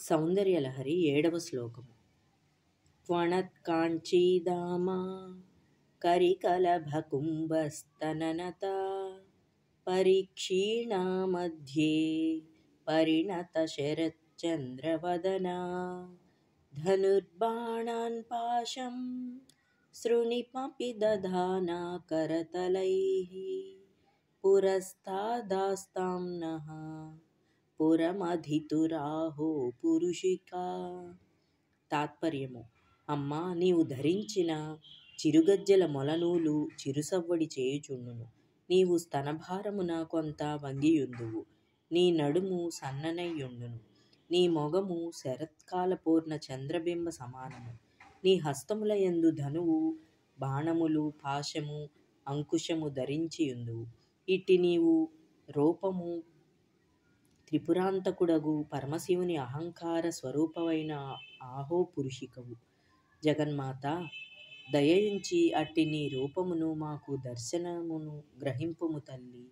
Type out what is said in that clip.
సౌందర్యలహరి 7వ శ్లోకము. క్వణత్కాంచీదామా కరికలభకుంభస్తననతా పరీక్షీణా మధ్యే పరిణత శరచ్చంద్రవదనా ధనుర్బాణాన్ పాశం శృణిమపి దధానా కరతలైః పురస్తాదాస్తాం నః పురమధితురాహో పురుషికా. తాత్పర్యము: అమ్మా, నీవు ధరించిన చిరుగజ్జెల మొలనూలు చిరుసవ్వడి చేయుచుండును. నీవు స్తనభారమున కొంత వంగియుందువు. నీ నడుము సన్ననైయుండును. నీ మొగము శరత్కాల పూర్ణ చంద్రబింబ సమానము. నీ హస్తముల యందు ధనువు, బాణములు, పాశము, అంకుశము ధరించియుందువు. ఇట్టి నీవు రూపము త్రిపురాంతకుడగు పరమశివుని అహంకార స్వరూపమైన ఆహో పురుషికవు. జగన్మాత, దయయుంచి అట్టి నీ రూపమును మాకు దర్శనమును గ్రహింపుము తల్లి.